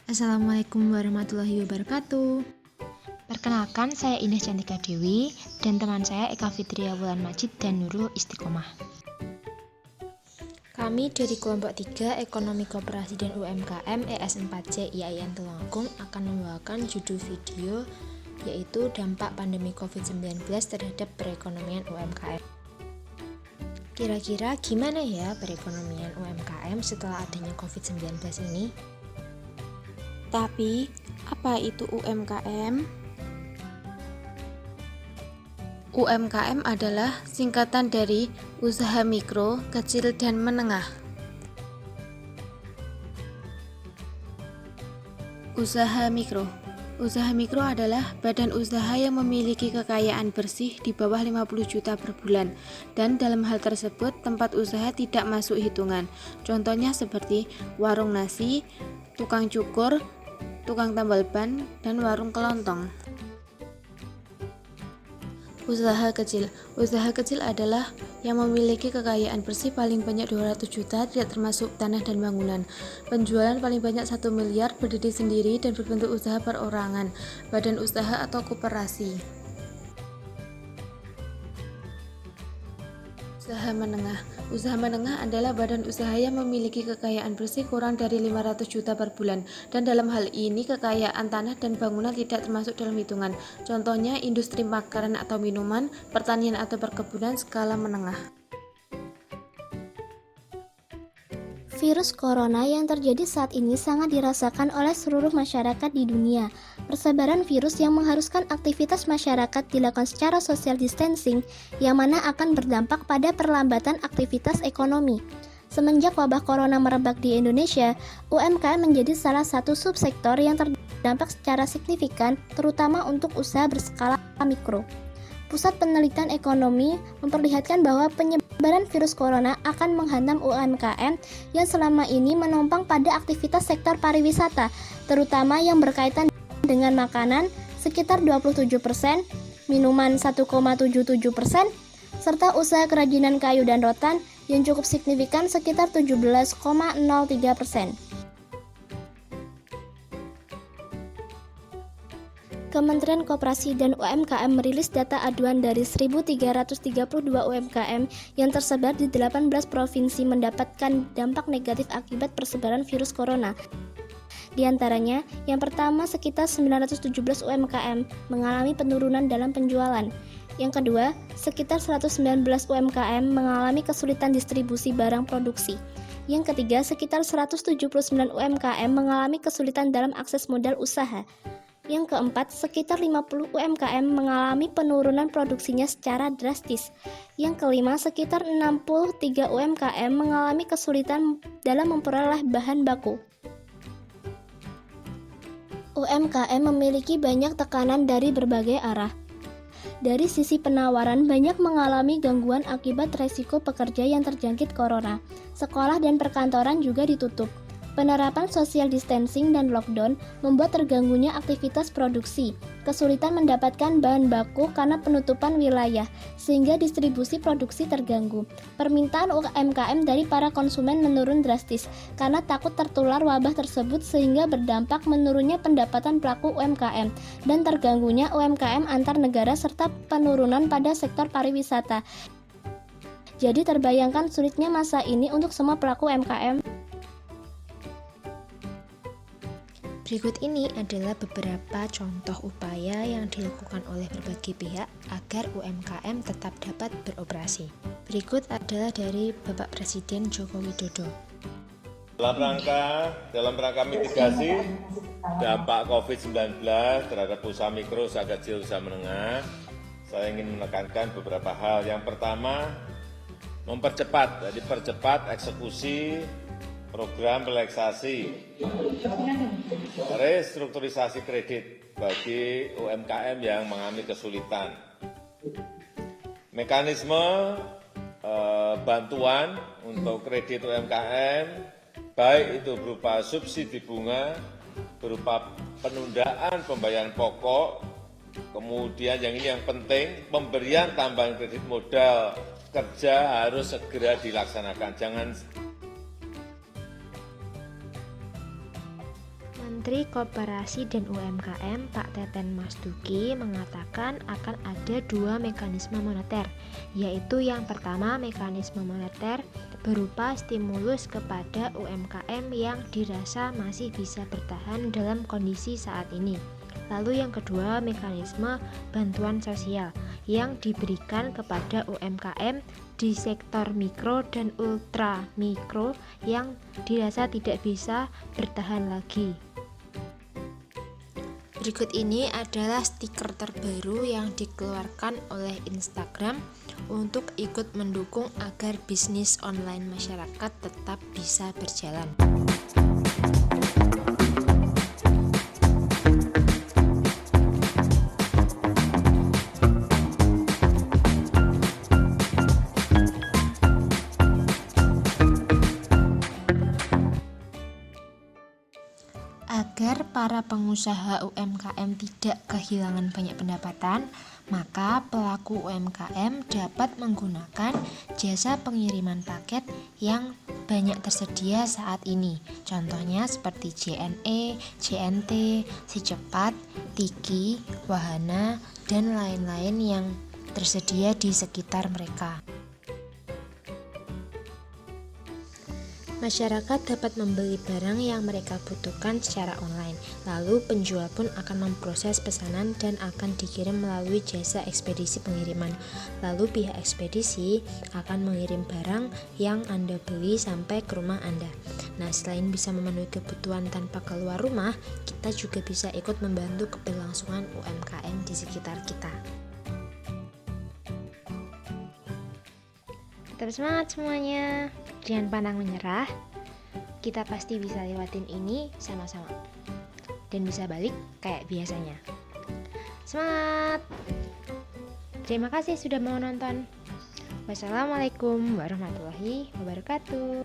Assalamualaikum warahmatullahi wabarakatuh. Perkenalkan, saya Ines Cantika Dewi dan teman saya Eka Fitria Wulan Majid dan Nurul Istiqomah. Kami dari kelompok 3 Ekonomi Koperasi dan UMKM ES4C IAIN Tulungagung akan membawakan judul video yaitu dampak pandemi COVID-19 terhadap perekonomian UMKM. Kira-kira gimana ya perekonomian UMKM setelah adanya COVID-19 ini? Tapi, apa itu UMKM? UMKM adalah singkatan dari usaha mikro, kecil, dan menengah. Usaha mikro. Usaha mikro adalah badan usaha yang memiliki kekayaan bersih di bawah 50 juta per bulan, dan dalam hal tersebut tempat usaha tidak masuk hitungan. Contohnya seperti warung nasi, tukang cukur, tukang tambal ban, dan warung kelontong. Usaha kecil. Usaha kecil adalah yang memiliki kekayaan bersih paling banyak 200 juta, tidak termasuk tanah dan bangunan. Penjualan paling banyak 1 miliar, berdiri sendiri dan berbentuk usaha perorangan, badan usaha atau koperasi. Usaha menengah. Usaha menengah adalah badan usaha yang memiliki kekayaan bersih kurang dari 500 juta per bulan, dan dalam hal ini kekayaan tanah dan bangunan tidak termasuk dalam hitungan. Contohnya industri makanan atau minuman, pertanian atau perkebunan skala menengah. Virus corona yang terjadi saat ini sangat dirasakan oleh seluruh masyarakat di dunia. Persebaran virus yang mengharuskan aktivitas masyarakat dilakukan secara social distancing, yang mana akan berdampak pada perlambatan aktivitas ekonomi. Semenjak wabah corona merebak di Indonesia, UMKM menjadi salah satu subsektor yang terdampak secara signifikan, terutama untuk usaha berskala mikro. Pusat Penelitian Ekonomi memperlihatkan bahwa penyebaran virus corona akan menghantam UMKM yang selama ini menopang pada aktivitas sektor pariwisata, terutama yang berkaitan dengan makanan sekitar 27%, minuman 1,77%, serta usaha kerajinan kayu dan rotan yang cukup signifikan sekitar 17,03%. Kementerian Koperasi dan UMKM merilis data aduan dari 1.332 UMKM yang tersebar di 18 provinsi mendapatkan dampak negatif akibat persebaran virus corona. Di antaranya, yang pertama sekitar 917 UMKM mengalami penurunan dalam penjualan. Yang kedua, sekitar 119 UMKM mengalami kesulitan distribusi barang produksi. Yang ketiga, sekitar 179 UMKM mengalami kesulitan dalam akses modal usaha. Yang keempat, sekitar 50 UMKM mengalami penurunan produksinya secara drastis. Yang kelima, sekitar 63 UMKM mengalami kesulitan dalam memperoleh bahan baku. UMKM memiliki banyak tekanan dari berbagai arah. Dari sisi penawaran, banyak mengalami gangguan akibat resiko pekerja yang terjangkit corona. Sekolah dan perkantoran juga ditutup. Penerapan social distancing dan lockdown membuat terganggunya aktivitas produksi, kesulitan mendapatkan bahan baku karena penutupan wilayah, sehingga distribusi produksi terganggu. Permintaan UMKM dari para konsumen menurun drastis karena takut tertular wabah tersebut, sehingga berdampak menurunnya pendapatan pelaku UMKM dan terganggunya UMKM antar negara serta penurunan pada sektor pariwisata. Jadi terbayangkan sulitnya masa ini untuk semua pelaku UMKM. Berikut ini adalah beberapa contoh upaya yang dilakukan oleh berbagai pihak agar UMKM tetap dapat beroperasi. Berikut adalah dari Bapak Presiden Joko Widodo. Dalam rangka mitigasi dampak COVID-19 terhadap usaha mikro, usaha kecil, usaha menengah, saya ingin menekankan beberapa hal. Yang pertama, mempercepat eksekusi program relaksasi restrukturisasi kredit bagi UMKM yang mengalami kesulitan. Mekanisme bantuan untuk kredit UMKM, baik itu berupa subsidi bunga, berupa penundaan pembayaran pokok, kemudian yang penting, pemberian tambahan kredit modal kerja harus segera dilaksanakan. Menteri Koperasi dan UMKM Pak Teten Mas Duki mengatakan akan ada 2 mekanisme moneter, yaitu yang pertama mekanisme moneter berupa stimulus kepada UMKM yang dirasa masih bisa bertahan dalam kondisi saat ini. Lalu yang kedua mekanisme bantuan sosial yang diberikan kepada UMKM di sektor mikro dan ultra mikro yang dirasa tidak bisa bertahan lagi. Berikut ini adalah stiker terbaru yang dikeluarkan oleh Instagram untuk ikut mendukung agar bisnis online masyarakat tetap bisa berjalan. Agar para pengusaha UMKM tidak kehilangan banyak pendapatan, maka pelaku UMKM dapat menggunakan jasa pengiriman paket yang banyak tersedia saat ini. Contohnya seperti JNE, JNT, Si Cepat, Tiki, Wahana, dan lain-lain yang tersedia di sekitar mereka. Masyarakat dapat membeli barang yang mereka butuhkan secara online, lalu penjual pun akan memproses pesanan dan akan dikirim melalui jasa ekspedisi pengiriman. Lalu pihak ekspedisi akan mengirim barang yang Anda beli sampai ke rumah Anda. Nah, selain bisa memenuhi kebutuhan tanpa keluar rumah, kita juga bisa ikut membantu keberlangsungan UMKM di sekitar kita. Tetap semangat semuanya, jangan pantang menyerah. Kita pasti bisa lewatin ini sama-sama dan bisa balik kayak biasanya. Semangat! Terima kasih sudah mau nonton. Wassalamualaikum warahmatullahi wabarakatuh.